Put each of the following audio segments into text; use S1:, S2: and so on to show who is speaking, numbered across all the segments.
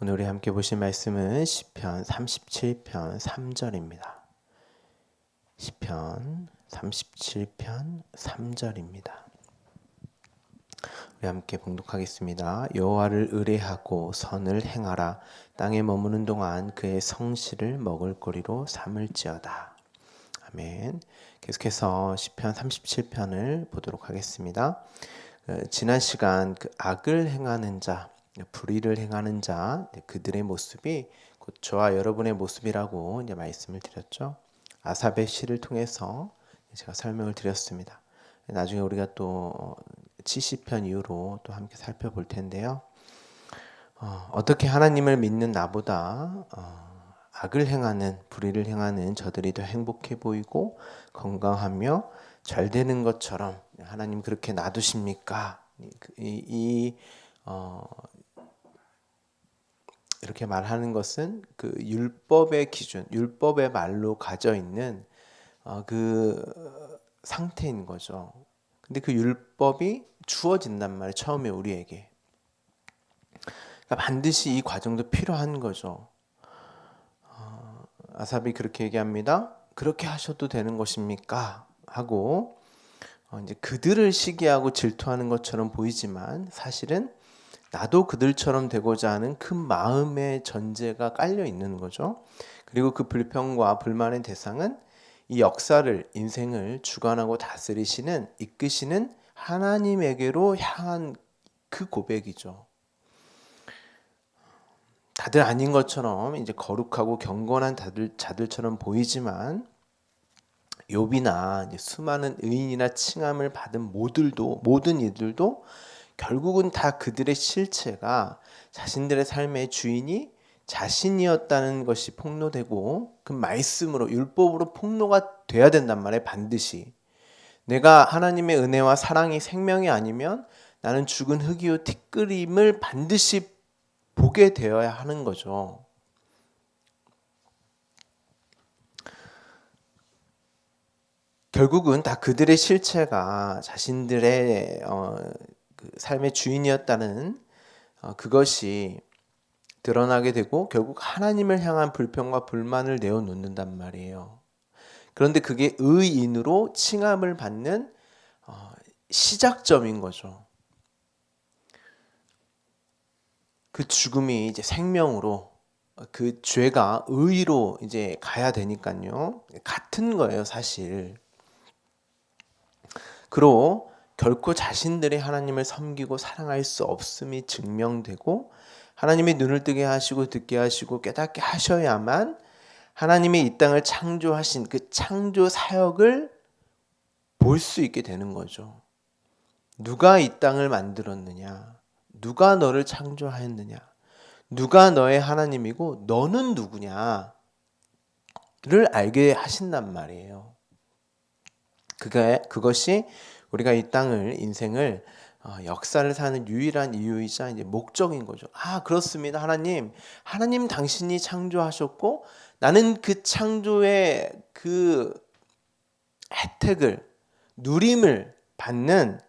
S1: 오늘 우리 함께 보실 말씀은 시편 37편 3절입니다. 시편 37편 3절입니다. 우리 함께 봉독하겠습니다. 여호와를 의뢰하고 선을 행하라. 땅에 머무는 동안 그의 성실을 먹을거리로 삼을지어다. 아멘. 계속해서 시편 37편을 보도록 하겠습니다. 지난 시간 악을 행하는 자, 불의를 행하는 자, 그들의 모습이 곧 저와 여러분의 모습이라고 이제 말씀을 드렸죠. 아삽의 시를 통해서 제가 설명을 드렸습니다. 나중에 우리가 또 70편 이후로 또 함께 살펴볼 텐데요. 어떻게 하나님을 믿는 나보다 악을 행하는, 불의를 행하는 저들이 더 행복해 보이고 건강하며 잘 되는 것처럼 하나님 그렇게 놔두십니까? 이렇게 말하는 것은 그 율법의 기준, 율법의 말로 가져 있는 그 상태인 거죠. 근데 그 율법이 주어진단 말이에요. 처음에 우리에게. 그러니까 반드시 이 과정도 필요한 거죠. 아삽이 그렇게 얘기합니다. 그렇게 하셔도 되는 것입니까? 하고 이제 그들을 시기하고 질투하는 것처럼 보이지만 사실은 나도 그들처럼 되고자 하는 큰 마음의 전제가 깔려 있는 거죠. 그리고 그 불평과 불만의 대상은 이 역사를, 인생을 주관하고 다스리시는, 이끄시는 하나님에게로 향한 그 고백이죠. 다들 아닌 것처럼 이제 거룩하고 경건한 자들처럼 보이지만 욥이나 수많은 의인이나 칭함을 받은 모든 이들도 결국은 다 그들의 실체가 자신들의 삶의 주인이 자신이었다는 것이 폭로되고 그 말씀으로 율법으로 폭로가 돼야 된단 말이에요. 반드시 내가 하나님의 은혜와 사랑이 생명이 아니면 나는 죽은 흙이요 티끌임을 반드시 보게 되어야 하는 거죠. 결국은 다 그들의 실체가 자신들의 그 삶의 주인이었다는 그것이 드러나게 되고 결국 하나님을 향한 불평과 불만을 내어놓는단 말이에요. 그런데 그게 의인으로 칭함을 받는 시작점인 거죠. 그 죽음이 이제 생명으로, 그 죄가 의로 이제 가야 되니까요. 같은 거예요, 사실. 그로 결코 자신들이 하나님을 섬기고 사랑할 수 없음이 증명되고 하나님이 눈을 뜨게 하시고 듣게 하시고 깨닫게 하셔야만 하나님이 이 땅을 창조하신 그 창조 사역을 볼 수 있게 되는 거죠. 누가 이 땅을 만들었느냐? 누가 너를 창조하였느냐? 누가 너의 하나님이고 너는 누구냐를 알게 하신단 말이에요. 그것이 우리가 이 땅을, 인생을, 역사를 사는 유일한 이유이자 이제 목적인 거죠. 그렇습니다. 하나님 당신이 창조하셨고 나는 그 창조의 그 혜택을, 누림을 받는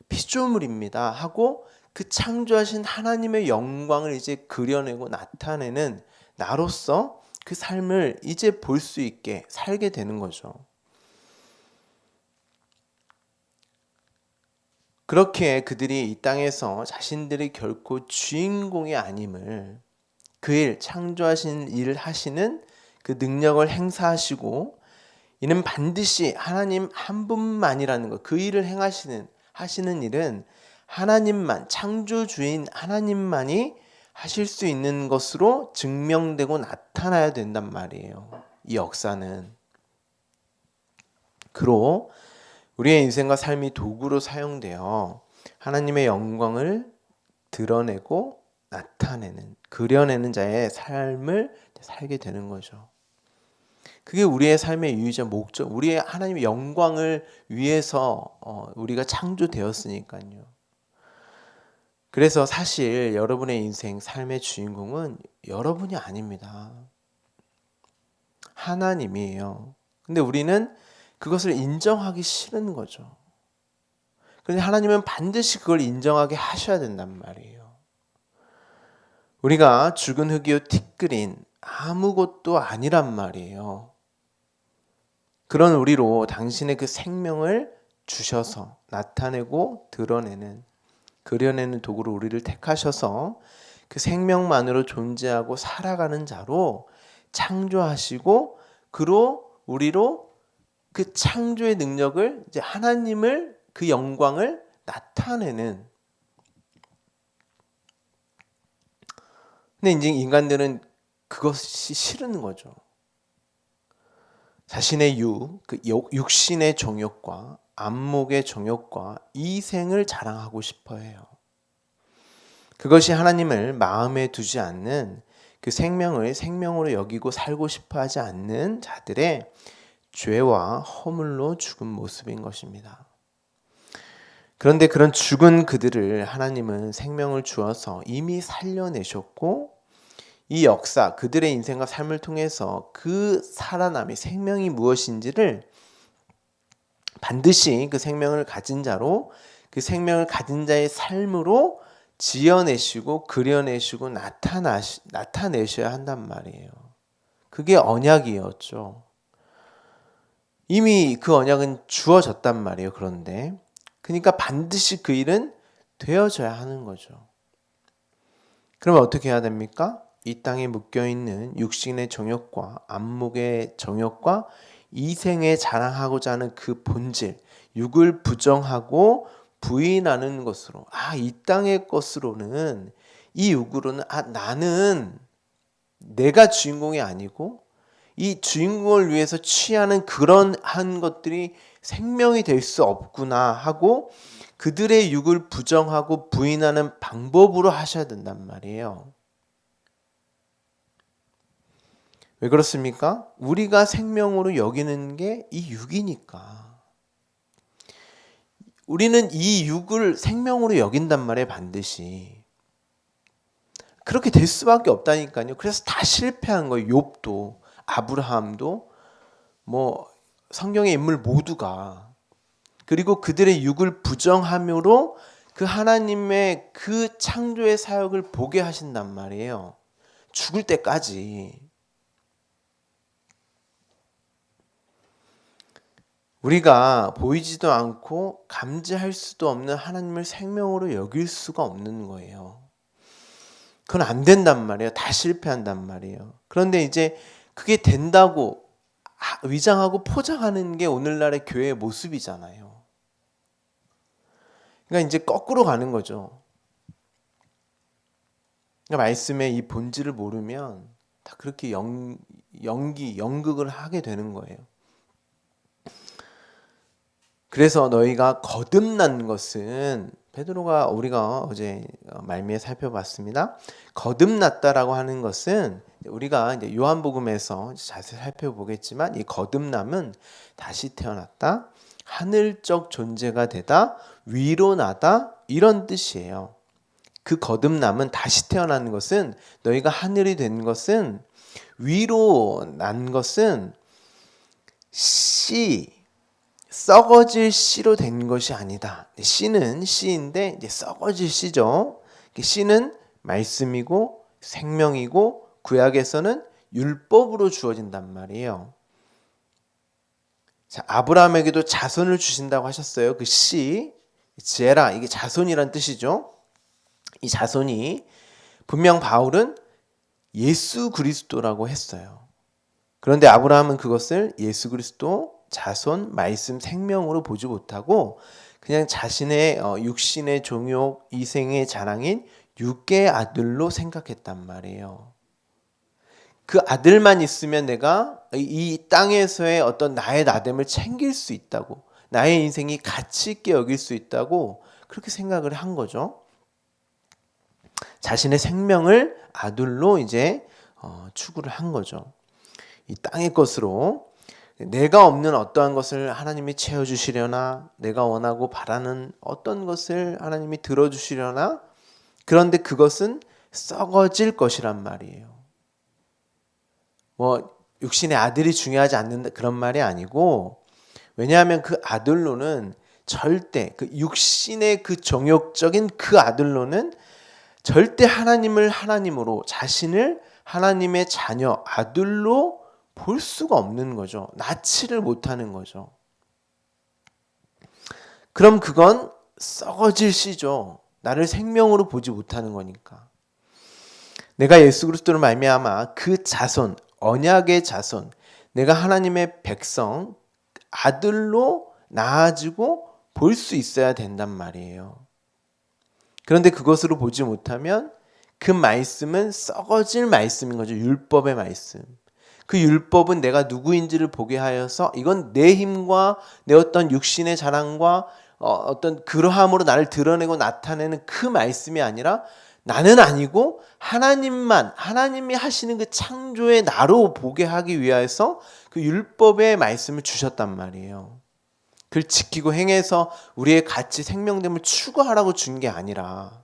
S1: 피조물입니다. 하고 그 창조하신 하나님의 영광을 이제 그려내고 나타내는 나로서 그 삶을 이제 볼 수 있게 살게 되는 거죠. 그렇게 그들이 이 땅에서 자신들이 결코 주인공이 아님을, 그 일, 창조하신 일을 하시는 그 능력을 행사하시고 이는 반드시 하나님 한 분만이라는 것, 그 일을 하시는 일은 하나님만, 창조주인 하나님만이 하실 수 있는 것으로 증명되고 나타나야 된단 말이에요. 이 역사는. 그로 우리의 인생과 삶이 도구로 사용되어 하나님의 영광을 드러내고 나타내는, 그려내는 자의 삶을 살게 되는 거죠. 그게 우리의 삶의 유의자 목적, 우리의 하나님의 영광을 위해서 우리가 창조되었으니까요. 그래서 사실 여러분의 인생, 삶의 주인공은 여러분이 아닙니다. 하나님이에요. 근데 우리는 그것을 인정하기 싫은 거죠. 그런데 하나님은 반드시 그걸 인정하게 하셔야 된단 말이에요. 우리가 죽은 흙이요 티끌인 아무것도 아니란 말이에요. 그런 우리로 당신의 그 생명을 주셔서 나타내고 드러내는, 그려내는 도구로 우리를 택하셔서 그 생명만으로 존재하고 살아가는 자로 창조하시고, 그로 우리로 그 창조의 능력을, 이제 하나님을, 그 영광을 나타내는. 근데 이제 인간들은 그것이 싫은 거죠. 자신의 그 육신의 정욕과 안목의 정욕과 이생을 자랑하고 싶어 해요. 그것이 하나님을 마음에 두지 않는, 그 생명을 생명으로 여기고 살고 싶어 하지 않는 자들의 죄와 허물로 죽은 모습인 것입니다. 그런데 그런 죽은 그들을 하나님은 생명을 주어서 이미 살려내셨고, 이 역사, 그들의 인생과 삶을 통해서 그 살아남이, 생명이 무엇인지를 반드시 그 생명을 가진 자로, 그 생명을 가진 자의 삶으로 지어내시고 그려내시고 나타내셔야 한단 말이에요. 그게 언약이었죠. 이미 그 언약은 주어졌단 말이에요. 그러니까 반드시 그 일은 되어져야 하는 거죠. 그러면 어떻게 해야 됩니까? 이 땅에 묶여있는 육신의 정욕과 안목의 정욕과 이생에 자랑하고자 하는 그 본질, 육을 부정하고 부인하는 것으로, 이 땅의 것으로는, 이 육으로는 나는 내가 주인공이 아니고 이 주인공을 위해서 취하는 그런 한 것들이 생명이 될 수 없구나 하고 그들의 육을 부정하고 부인하는 방법으로 하셔야 된단 말이에요. 왜 그렇습니까? 우리가 생명으로 여기는 게 이 육이니까. 우리는 이 육을 생명으로 여긴단 말이에요, 반드시. 그렇게 될 수밖에 없다니까요. 그래서 다 실패한 거예요. 욥도, 아브라함도, 성경의 인물 모두가. 그리고 그들의 육을 부정함으로 그 하나님의 그 창조의 사역을 보게 하신단 말이에요. 죽을 때까지. 우리가 보이지도 않고 감지할 수도 없는 하나님을 생명으로 여길 수가 없는 거예요. 그건 안 된단 말이에요. 다 실패한단 말이에요. 그런데 이제 그게 된다고 위장하고 포장하는 게 오늘날의 교회의 모습이잖아요. 그러니까 이제 거꾸로 가는 거죠. 그러니까 말씀의 이 본질을 모르면 다 그렇게 연극을 하게 되는 거예요. 그래서 너희가 거듭난 것은, 베드로가, 우리가 어제 말미에 살펴봤습니다. 거듭났다라고 하는 것은 우리가 이제 요한복음에서 자세히 살펴보겠지만, 이 거듭남은 다시 태어났다, 하늘적 존재가 되다, 위로 나다, 이런 뜻이에요. 그 거듭남은, 다시 태어나는 것은, 너희가 하늘이 된 것은, 위로 난 것은 썩어질 씨로 된 것이 아니다. 씨는 씨인데 이제 썩어질 씨죠. 씨는 말씀이고 생명이고 구약에서는 율법으로 주어진단 말이에요. 자, 아브라함에게도 자손을 주신다고 하셨어요. 그 씨, 제라, 이게 자손이란 뜻이죠. 이 자손이, 분명 바울은 예수 그리스도라고 했어요. 그런데 아브라함은 그것을 예수 그리스도, 자손, 말씀, 생명으로 보지 못하고 그냥 자신의 육신의 종욕, 이생의 자랑인 육의 아들로 생각했단 말이에요. 그 아들만 있으면 내가 이 땅에서의 어떤 나의 나됨을 챙길 수 있다고, 나의 인생이 가치 있게 여길 수 있다고 그렇게 생각을 한 거죠. 자신의 생명을 아들로 이제 추구를 한 거죠. 이 땅의 것으로 내가 없는 어떠한 것을 하나님이 채워주시려나, 내가 원하고 바라는 어떤 것을 하나님이 들어주시려나, 그런데 그것은 썩어질 것이란 말이에요. 육신의 아들이 중요하지 않는 그런 말이 아니고, 왜냐하면 그 아들로는 절대, 그 육신의 그 정욕적인 그 아들로는 절대 하나님을 하나님으로, 자신을 하나님의 자녀, 아들로 볼 수가 없는 거죠. 낳지를 못하는 거죠. 그럼 그건 썩어질 씨죠. 나를 생명으로 보지 못하는 거니까. 내가 예수 그리스도로 말미암아 그 자손, 언약의 자손, 내가 하나님의 백성, 아들로 낳아지고 볼 수 있어야 된단 말이에요. 그런데 그것으로 보지 못하면 그 말씀은 썩어질 말씀인 거죠. 율법의 말씀. 그 율법은 내가 누구인지를 보게 하여서 이건 내 힘과 내 어떤 육신의 자랑과 어떤 그러함으로 나를 드러내고 나타내는 그 말씀이 아니라 나는 아니고 하나님만, 하나님이 하시는 그 창조의 나로 보게 하기 위해서 그 율법의 말씀을 주셨단 말이에요. 그걸 지키고 행해서 우리의 가치, 생명됨을 추구하라고 준 게 아니라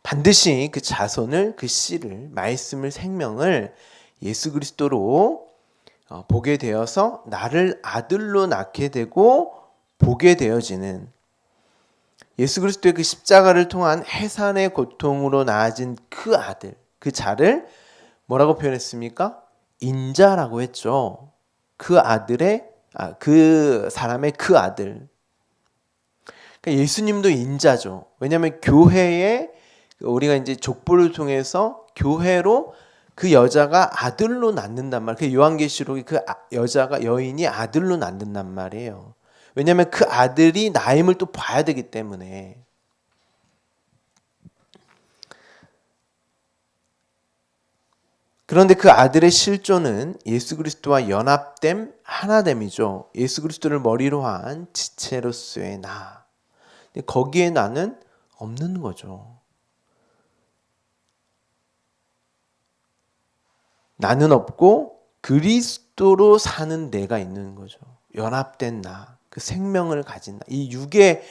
S1: 반드시 그 자손을, 그 씨를, 말씀을, 생명을 예수 그리스도로 보게 되어서 나를 아들로 낳게 되고 보게 되어지는, 예수 그리스도의 그 십자가를 통한 해산의 고통으로 낳아진 그 아들, 그 자를 뭐라고 표현했습니까? 인자라고 했죠. 그 아들의, 그 사람의 그 아들. 그러니까 예수님도 인자죠. 왜냐하면 교회에 우리가 이제 족보를 통해서 교회로 그 여자가 아들로 낳는단 말이에요. 그 요한계시록에 그 여자가, 여인이 아들로 낳는단 말이에요. 왜냐하면 그 아들이 나임을 또 봐야 되기 때문에. 그런데 그 아들의 실존은 예수 그리스도와 연합됨, 하나됨이죠. 예수 그리스도를 머리로 한 지체로서의 나. 거기에 나는 없는 거죠. 나는 없고 그리스도로 사는 내가 있는 거죠. 연합된 나, 그 생명을 가진 나. 이 육의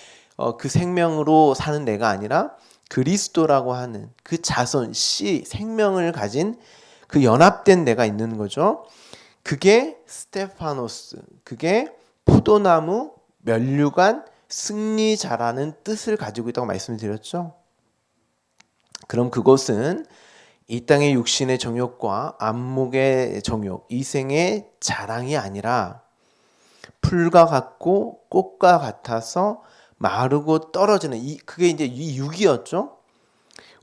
S1: 그 생명으로 사는 내가 아니라 그리스도라고 하는 그 자손, 씨, 생명을 가진 그 연합된 내가 있는 거죠. 그게 스테파노스, 그게 포도나무, 면류관, 승리자라는 뜻을 가지고 있다고 말씀드렸죠. 그럼 그것은 이 땅의 육신의 정욕과 안목의 정욕, 이생의 자랑이 아니라 풀과 같고 꽃과 같아서 마르고 떨어지는, 그게 이제 이 육이었죠.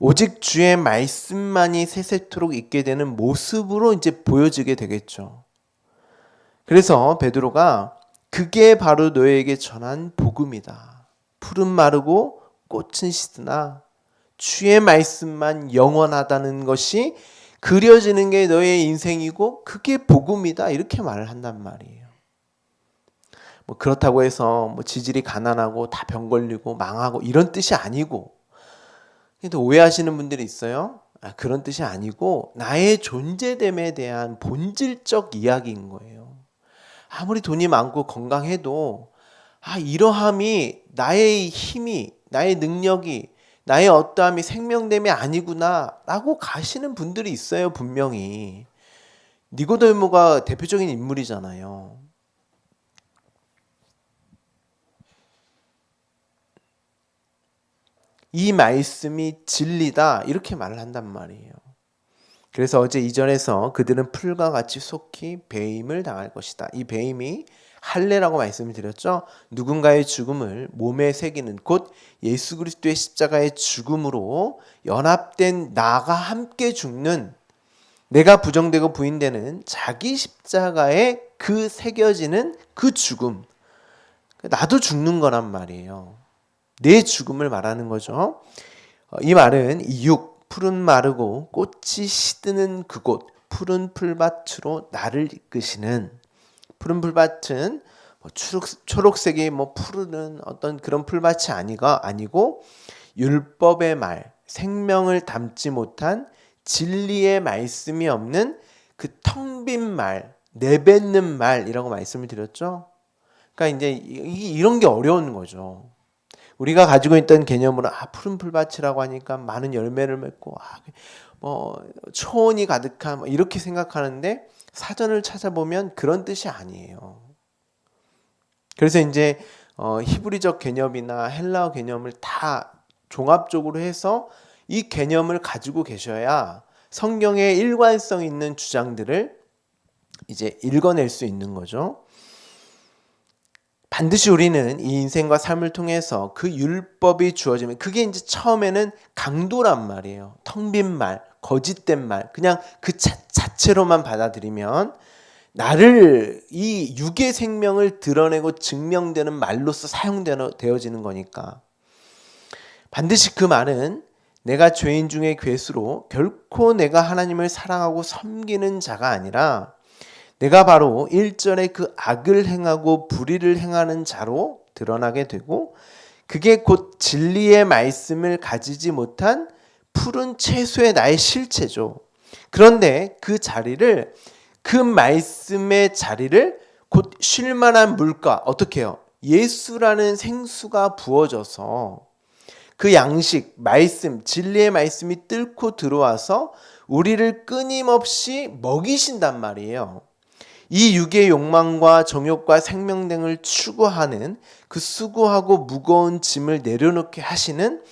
S1: 오직 주의 말씀만이 세세토록 있게 되는 모습으로 이제 보여지게 되겠죠. 그래서 베드로가 그게 바로 너에게 전한 복음이다. 풀은 마르고 꽃은 시드나 주의 말씀만 영원하다는 것이 그려지는 게 너의 인생이고 그게 복음이다. 이렇게 말을 한단 말이에요. 뭐 그렇다고 해서 뭐 지질이 가난하고 다 병 걸리고 망하고 이런 뜻이 아니고, 근데 오해하시는 분들이 있어요. 그런 뜻이 아니고 나의 존재됨에 대한 본질적 이야기인 거예요. 아무리 돈이 많고 건강해도 이러함이 나의 힘이, 나의 능력이, 나의 어떠함이 생명됨이 아니구나 라고 가시는 분들이 있어요. 분명히 니고데모가 대표적인 인물이잖아요. 이 말씀이 진리다 이렇게 말을 한단 말이에요. 그래서 어제 이전에서 그들은 풀과 같이 속히 배임을 당할 것이다. 이 배임이 할례라고 말씀을 드렸죠. 누군가의 죽음을 몸에 새기는, 곧 예수 그리스도의 십자가의 죽음으로 연합된 나가 함께 죽는, 내가 부정되고 부인되는 자기 십자가에 그 새겨지는 그 죽음, 나도 죽는 거란 말이에요. 내 죽음을 말하는 거죠. 이 말은 이 육, 푸른 마르고 꽃이 시드는 그곳, 푸른 풀밭으로 나를 이끄시는, 푸른 풀밭은 초록색이 푸르는 어떤 그런 풀밭이 아니고 율법의 말, 생명을 담지 못한 진리의 말씀이 없는 그 텅 빈 말, 내뱉는 말이라고 말씀을 드렸죠. 그러니까 이제 이런 게 어려운 거죠. 우리가 가지고 있던 개념으로 푸른 풀밭이라고 하니까 많은 열매를 맺고 초원이 가득한 이렇게 생각하는데 사전을 찾아보면 그런 뜻이 아니에요. 그래서 이제 히브리적 개념이나 헬라어 개념을 다 종합적으로 해서 이 개념을 가지고 계셔야 성경의 일관성 있는 주장들을 이제 읽어낼 수 있는 거죠. 반드시 우리는 이 인생과 삶을 통해서 그 율법이 주어지면 그게 이제 처음에는 강도란 말이에요. 텅 빈 말, 거짓된 말, 그냥 그 자체로만 받아들이면 나를 이 육의 생명을 드러내고 증명되는 말로서 사용되어지는 거니까 반드시 그 말은 내가 죄인 중에 괴수로 결코 내가 하나님을 사랑하고 섬기는 자가 아니라 내가 바로 1절에 그 악을 행하고 불의를 행하는 자로 드러나게 되고 그게 곧 진리의 말씀을 가지지 못한 푸른 채소의 나의 실체죠. 그런데 그 말씀의 자리를 곧 쉴만한 물가, 어떻게 해요? 예수라는 생수가 부어져서 그 양식, 말씀, 진리의 말씀이 뚫고 들어와서 우리를 끊임없이 먹이신단 말이에요. 이 육의 욕망과 정욕과 생명 등을 추구하는 그 수고하고 무거운 짐을 내려놓게 하시는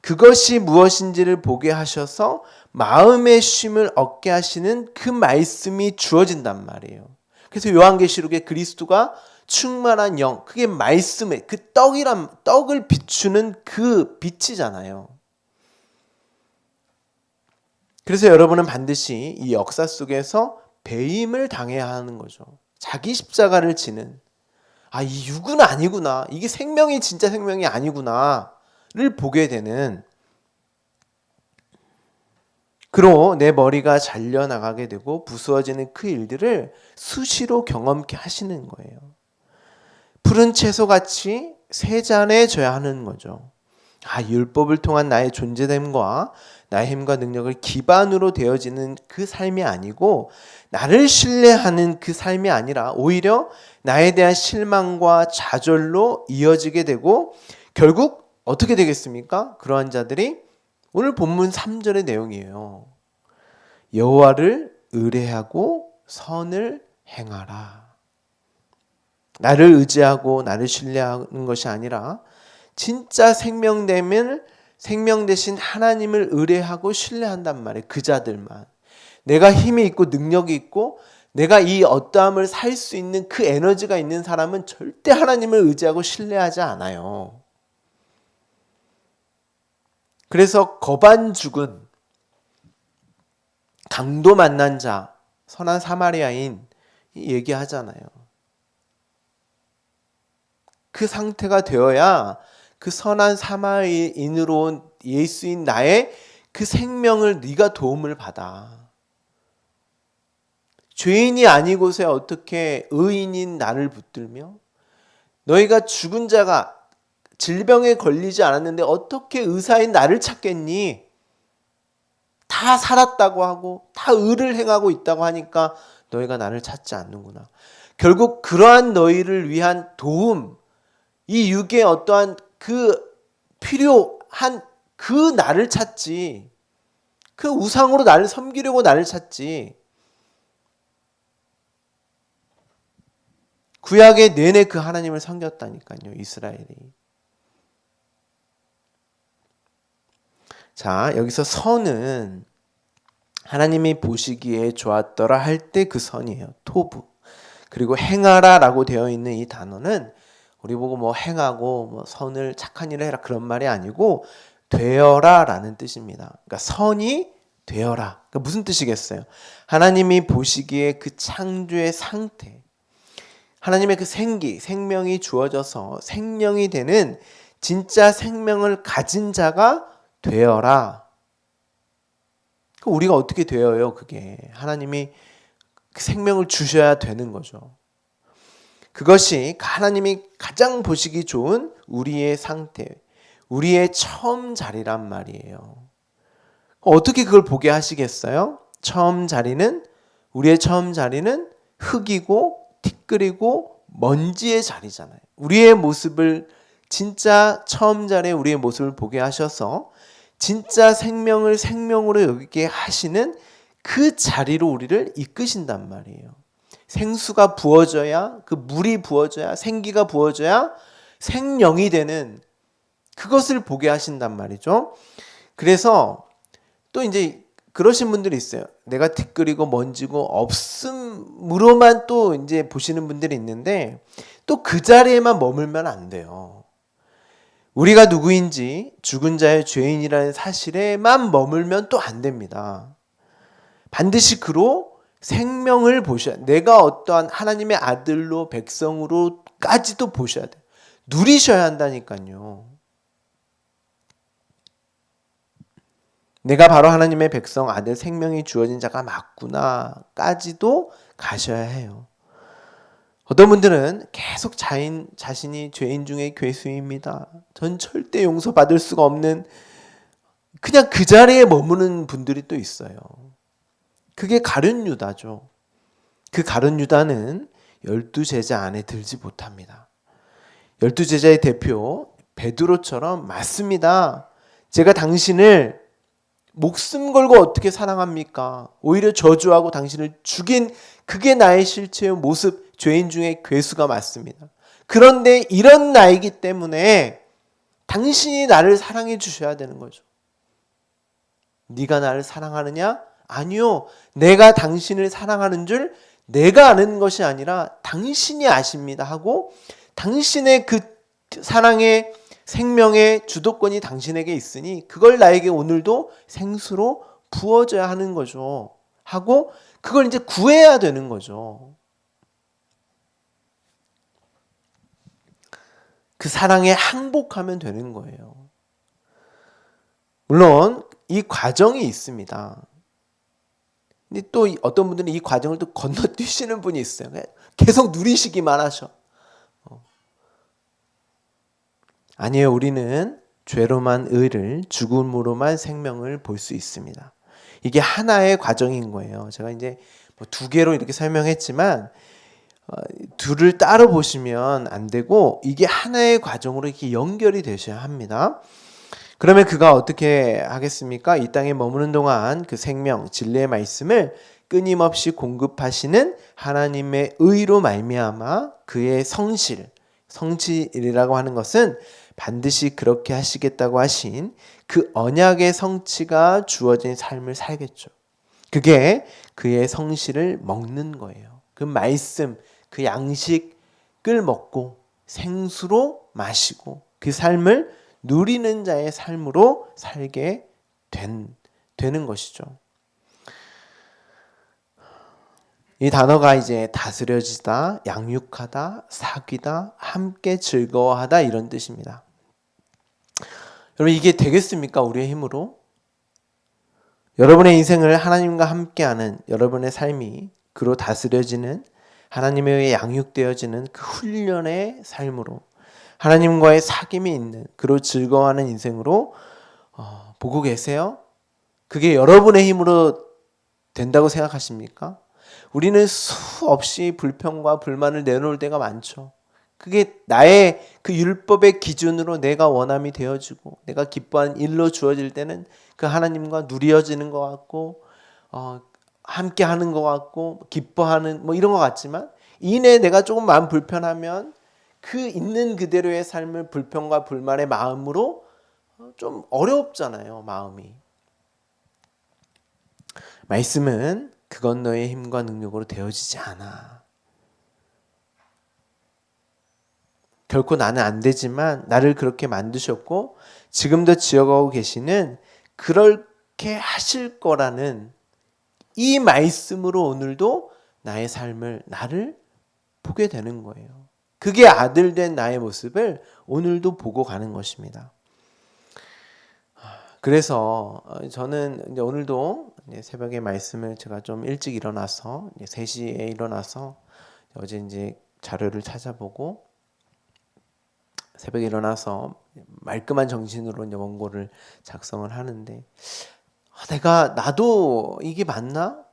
S1: 그것이 무엇인지를 보게 하셔서 마음의 쉼을 얻게 하시는 그 말씀이 주어진단 말이에요. 그래서 요한계시록에 그리스도가 충만한 영, 그게 말씀의 그 떡을 비추는 그 빛이잖아요. 그래서 여러분은 반드시 이 역사 속에서 배임을 당해야 하는 거죠. 자기 십자가를 지는 이 육은 아니구나. 이게 생명이 진짜 생명이 아니구나를 보게 되는 그로 내 머리가 잘려나가게 되고 부수어지는 그 일들을 수시로 경험케 하시는 거예요. 푸른 채소같이 세잔해져야 하는 거죠. 율법을 통한 나의 존재됨과 나의 힘과 능력을 기반으로 되어지는 그 삶이 아니고 나를 신뢰하는 그 삶이 아니라 오히려 나에 대한 실망과 좌절로 이어지게 되고 결국 어떻게 되겠습니까? 그러한 자들이 오늘 본문 3절의 내용이에요. 여호와를 의뢰하고 선을 행하라. 나를 의지하고 나를 신뢰하는 것이 아니라 진짜 생명 대신 하나님을 의뢰하고 신뢰한단 말이에요. 그 자들만. 내가 힘이 있고 능력이 있고 내가 이 어떠함을 살 수 있는 그 에너지가 있는 사람은 절대 하나님을 의지하고 신뢰하지 않아요. 그래서 거반죽은 강도 만난 자, 선한 사마리아인 얘기하잖아요. 그 상태가 되어야 그 선한 사마리아인으로 온 예수인 나의 그 생명을 네가 도움을 받아. 죄인이 아니고서야 어떻게 의인인 나를 붙들며 너희가 죽은 자가 질병에 걸리지 않았는데 어떻게 의사인 나를 찾겠니? 다 살았다고 하고 다 의를 행하고 있다고 하니까 너희가 나를 찾지 않는구나. 결국 그러한 너희를 위한 도움, 이 육의 어떠한 그 필요한 그 나를 찾지, 그 우상으로 나를 섬기려고 나를 찾지. 구약의 내내 그 하나님을 섬겼다니까요, 이스라엘이. 자, 여기서 선은 하나님이 보시기에 좋았더라 할 때 그 선이에요. 토부. 그리고 행하라 라고 되어 있는 이 단어는 우리 보고 행하고 선을 착한 일을 해라 그런 말이 아니고 되어라 라는 뜻입니다. 그러니까 선이 되어라. 그러니까 무슨 뜻이겠어요? 하나님이 보시기에 그 창조의 상태, 하나님의 그 생명이 주어져서 생명이 되는 진짜 생명을 가진 자가 되어라. 우리가 어떻게 되어요? 그게 하나님이 그 생명을 주셔야 되는 거죠. 그것이 하나님이 가장 보시기 좋은 우리의 상태, 우리의 처음 자리란 말이에요. 어떻게 그걸 보게 하시겠어요? 우리의 처음 자리는 흙이고 티끌이고 먼지의 자리잖아요. 우리의 모습을 진짜 처음 자리에 우리의 모습을 보게 하셔서 진짜 생명을 생명으로 여기게 하시는 그 자리로 우리를 이끄신단 말이에요. 생수가 부어져야, 그 물이 부어져야, 생기가 부어져야 생명이 되는 그것을 보게 하신단 말이죠. 그래서 또 이제 그러신 분들이 있어요. 내가 티끌이고 먼지고 없음으로만 또 이제 보시는 분들이 있는데 또 그 자리에만 머물면 안 돼요. 우리가 누구인지 죽은 자의 죄인이라는 사실에만 머물면 또 안 됩니다. 반드시 그로 생명을 보셔야 돼요. 내가 어떠한 하나님의 아들로 백성으로까지도 보셔야 돼요. 누리셔야 한다니까요. 내가 바로 하나님의 백성 아들 생명이 주어진 자가 맞구나까지도 가셔야 해요. 어떤 분들은 계속 자신이 죄인 중에 괴수입니다. 전 절대 용서받을 수가 없는 그냥 그 자리에 머무는 분들이 또 있어요. 그게 가룟 유다죠. 그 가룟 유다는 12제자 안에 들지 못합니다. 12제자의 대표 베드로처럼 맞습니다. 제가 당신을 목숨 걸고 어떻게 사랑합니까? 오히려 저주하고 당신을 죽인 그게 나의 실체의 모습, 죄인 중에 괴수가 맞습니다. 그런데 이런 나이기 때문에 당신이 나를 사랑해 주셔야 되는 거죠. 네가 나를 사랑하느냐? 아니요. 내가 당신을 사랑하는 줄 내가 아는 것이 아니라 당신이 아십니다 하고 당신의 그 사랑의 생명의 주도권이 당신에게 있으니 그걸 나에게 오늘도 생수로 부어줘야 하는 거죠. 하고 그걸 이제 구해야 되는 거죠. 그 사랑에 항복하면 되는 거예요. 물론 이 과정이 있습니다. 근데 또 어떤 분들은 이 과정을 또 건너뛰시는 분이 있어요. 계속 누리시기만 하셔. 아니에요. 우리는 죄로만 의를, 죽음으로만 생명을 볼 수 있습니다. 이게 하나의 과정인 거예요. 제가 이제 두 개로 이렇게 설명했지만 둘을 따로 보시면 안 되고 이게 하나의 과정으로 이렇게 연결이 되셔야 합니다. 그러면 그가 어떻게 하겠습니까? 이 땅에 머무는 동안 그 생명, 진리의 말씀을 끊임없이 공급하시는 하나님의 의로 말미암아 그의 성실이라고 하는 것은 반드시 그렇게 하시겠다고 하신 그 언약의 성취가 주어진 삶을 살겠죠. 그게 그의 성실을 먹는 거예요. 그 말씀, 그 양식을 먹고 생수로 마시고 그 삶을 누리는 자의 삶으로 살게 되는 것이죠. 이 단어가 이제 다스려지다, 양육하다, 사귀다, 함께 즐거워하다 이런 뜻입니다. 여러분 이게 되겠습니까? 우리의 힘으로? 여러분의 인생을 하나님과 함께하는 여러분의 삶이 그로 다스려지는 하나님에 의해 양육되어지는 그 훈련의 삶으로 하나님과의 사귐이 있는 그로 즐거워하는 인생으로 보고 계세요? 그게 여러분의 힘으로 된다고 생각하십니까? 우리는 수없이 불평과 불만을 내놓을 때가 많죠. 그게 나의 그 율법의 기준으로 내가 원함이 되어지고 내가 기뻐하는 일로 주어질 때는 그 하나님과 누려지는 것 같고 함께 하는 것 같고 기뻐하는 뭐 이런 것 같지만 이내 내가 조금 마음 불편하면 그 있는 그대로의 삶을 불평과 불만의 마음으로 좀 어렵잖아요. 마음이. 말씀은 그건 너의 힘과 능력으로 되어지지 않아. 결코 나는 안 되지만 나를 그렇게 만드셨고 지금도 지어가고 계시는 그렇게 하실 거라는 이 말씀으로 오늘도 나의 삶을 나를 보게 되는 거예요. 그게 아들 된 나의 모습을 오늘도 보고 가는 것입니다. 그래서 저는 이제 오늘도 새벽에 말씀을 제가 좀 일찍 일어나서 3시에 일어나서 어제 이제 자료를 찾아보고 새벽에 일어나서 말끔한 정신으로 이제 원고를 작성을 하는데 나도 이게 맞나?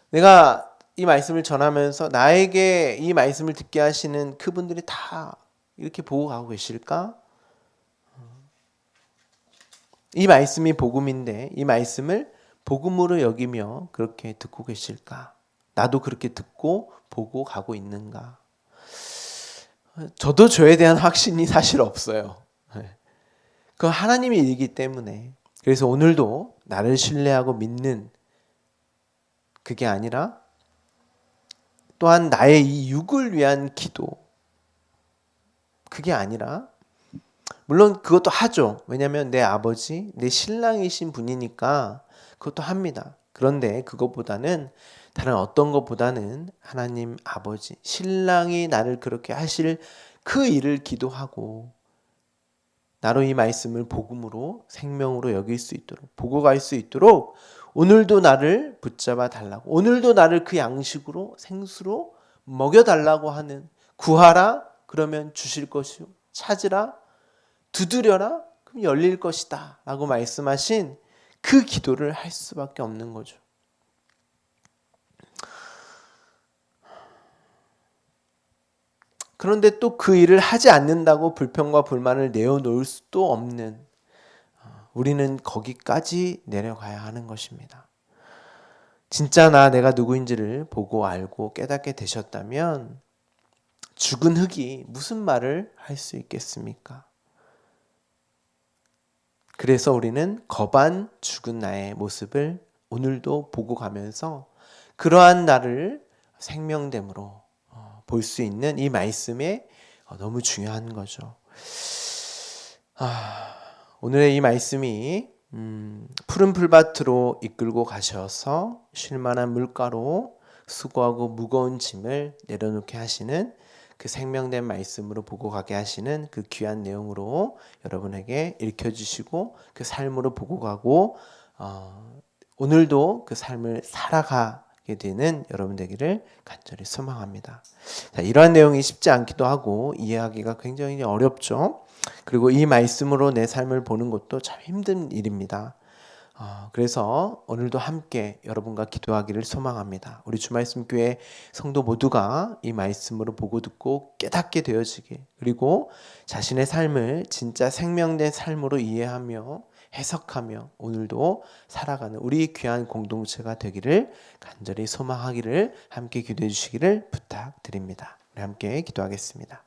S1: 내가 이 말씀을 전하면서 나에게 이 말씀을 듣게 하시는 그분들이 다 이렇게 보고 가고 계실까? 이 말씀이 복음인데 이 말씀을 복음으로 여기며 그렇게 듣고 계실까? 나도 그렇게 듣고 보고 가고 있는가? 저도 저에 대한 확신이 사실 없어요. 그건 하나님의 일이기 때문에. 그래서 오늘도 나를 신뢰하고 믿는 그게 아니라 또한 나의 이 육을 위한 기도, 그게 아니라 물론 그것도 하죠. 왜냐하면 내 아버지, 내 신랑이신 분이니까 그것도 합니다. 그런데 그것보다는 다른 어떤 것보다는 하나님 아버지, 신랑이 나를 그렇게 하실 그 일을 기도하고 나로 이 말씀을 복음으로 생명으로 여길 수 있도록 보고 갈 수 있도록 오늘도 나를 붙잡아 달라고, 오늘도 나를 그 양식으로 생수로 먹여 달라고 하는, 구하라 그러면 주실 것이요, 찾으라 두드려라 그럼 열릴 것이다 라고 말씀하신 그 기도를 할 수밖에 없는 거죠. 그런데 또 그 일을 하지 않는다고 불평과 불만을 내어놓을 수도 없는, 우리는 거기까지 내려가야 하는 것입니다. 진짜 내가 누구인지를 보고 알고 깨닫게 되셨다면 죽은 흙이 무슨 말을 할 수 있겠습니까? 그래서 우리는 거반 죽은 나의 모습을 오늘도 보고 가면서 그러한 나를 생명됨으로 볼 수 있는 이 말씀에 너무 중요한 거죠. 오늘의 이 말씀이 푸른 풀밭으로 이끌고 가셔서 쉴만한 물가로 수고하고 무거운 짐을 내려놓게 하시는 그 생명된 말씀으로 보고 가게 하시는 그 귀한 내용으로 여러분에게 읽혀주시고 그 삶으로 보고 가고 오늘도 그 삶을 살아가게 되는 여러분 되기를 간절히 소망합니다. 자, 이러한 내용이 쉽지 않기도 하고 이해하기가 굉장히 어렵죠. 그리고 이 말씀으로 내 삶을 보는 것도 참 힘든 일입니다. 그래서 오늘도 함께 여러분과 기도하기를 소망합니다. 우리 주말씀교회 성도 모두가 이 말씀으로 보고 듣고 깨닫게 되어지길, 그리고 자신의 삶을 진짜 생명된 삶으로 이해하며 해석하며 오늘도 살아가는 우리 귀한 공동체가 되기를 간절히 소망하기를 함께 기도해 주시기를 부탁드립니다. 우리 함께 기도하겠습니다.